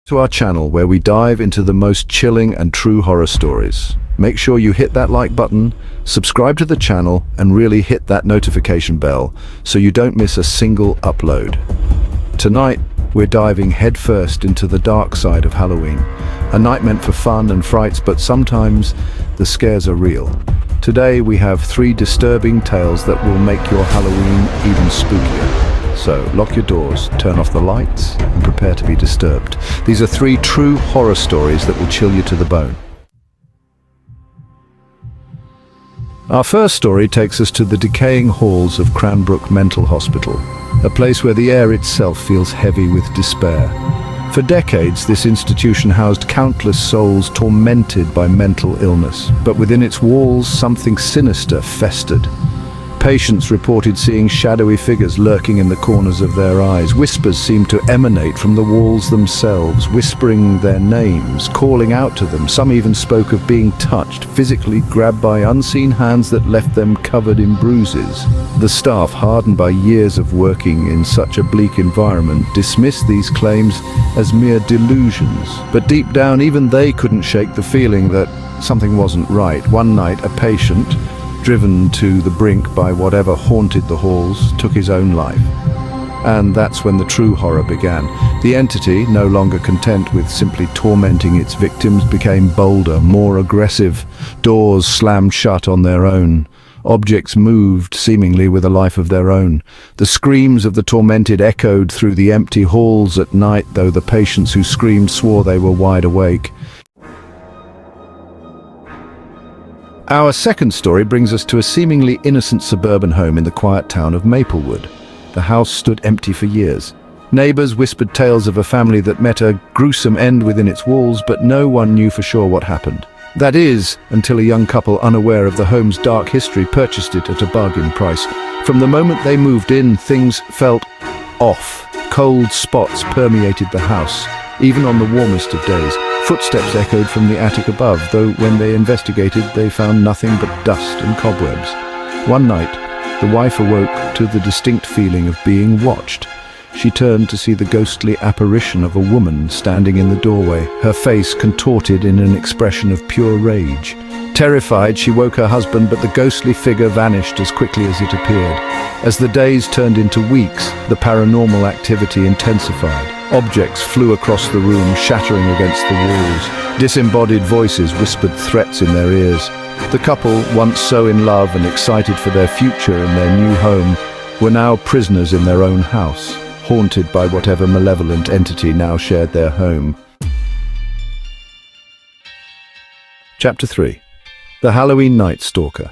To our channel where we dive into the most chilling and true horror stories. Make sure you hit that like button, subscribe to the channel, and really hit that notification bell so you don't miss a single upload. Tonight, we're diving headfirst into the dark side of Halloween. A night meant for fun and frights, but sometimes the scares are real. Today, we have 3 disturbing tales that will make your Halloween even spookier. So, lock your doors, turn off the lights, and prepare to be disturbed. These are 3 true horror stories that will chill you to the bone. Our first story takes us to the decaying halls of Cranbrook Mental Hospital, a place where the air itself feels heavy with despair. For decades, this institution housed countless souls tormented by mental illness, but within its walls, something sinister festered. Patients reported seeing shadowy figures lurking in the corners of their eyes. Whispers seemed to emanate from the walls themselves, whispering their names, calling out to them. Some even spoke of being touched, physically grabbed by unseen hands that left them covered in bruises. The staff, hardened by years of working in such a bleak environment, dismissed these claims as mere delusions. But deep down, even they couldn't shake the feeling that something wasn't right. One night, a patient, driven to the brink by whatever haunted the halls, took his own life. And that's when the true horror began. The entity, no longer content with simply tormenting its victims, became bolder, more aggressive. Doors slammed shut on their own. Objects moved, seemingly with a life of their own. The screams of the tormented echoed through the empty halls at night, though the patients who screamed swore they were wide awake. Our second story brings us to a seemingly innocent suburban home in the quiet town of Maplewood. The house stood empty for years. Neighbors whispered tales of a family that met a gruesome end within its walls, but no one knew for sure what happened. That is, until a young couple unaware of the home's dark history purchased it at a bargain price. From the moment they moved in, things felt off. Cold spots permeated the house, even on the warmest of days. Footsteps echoed from the attic above, though when they investigated, they found nothing but dust and cobwebs. One night, the wife awoke to the distinct feeling of being watched. She turned to see the ghostly apparition of a woman standing in the doorway, her face contorted in an expression of pure rage. Terrified, she woke her husband, but the ghostly figure vanished as quickly as it appeared. As the days turned into weeks, the paranormal activity intensified. Objects flew across the room, shattering against the walls. Disembodied voices whispered threats in their ears. The couple, once so in love and excited for their future and their new home, were now prisoners in their own house, haunted by whatever malevolent entity now shared their home. Chapter 3. The Halloween Night Stalker.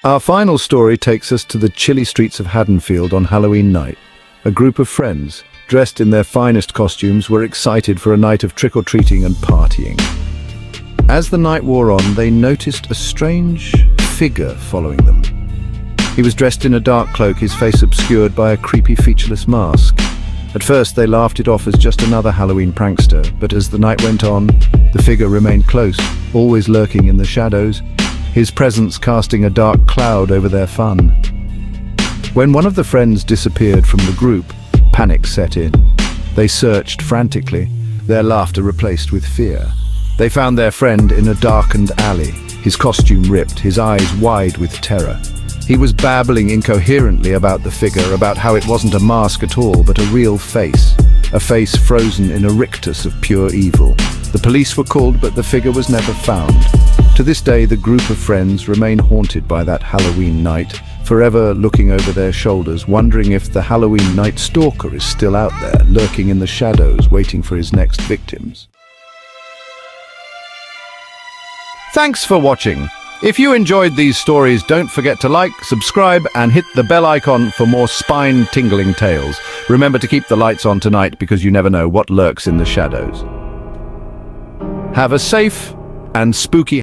Our final story takes us to the chilly streets of Haddonfield on Halloween night. A group of friends, dressed in their finest costumes, were excited for a night of trick-or-treating and partying. As the night wore on, they noticed a strange figure following them. He was dressed in a dark cloak, his face obscured by a creepy, featureless mask. At first, they laughed it off as just another Halloween prankster, but as the night went on, the figure remained close, always lurking in the shadows, his presence casting a dark cloud over their fun. When one of the friends disappeared from the group, panic set in. They searched frantically, their laughter replaced with fear. They found their friend in a darkened alley, his costume ripped, his eyes wide with terror. He was babbling incoherently about the figure, about how it wasn't a mask at all, but a real face. A face frozen in a rictus of pure evil. The police were called, but the figure was never found. To this day, the group of friends remain haunted by that Halloween night, forever looking over their shoulders, wondering if the Halloween night stalker is still out there, lurking in the shadows, waiting for his next victims. Thanks for watching. If you enjoyed these stories, don't forget to like, subscribe, and hit the bell icon for more spine-tingling tales. Remember to keep the lights on tonight because you never know what lurks in the shadows. Have a safe and spooky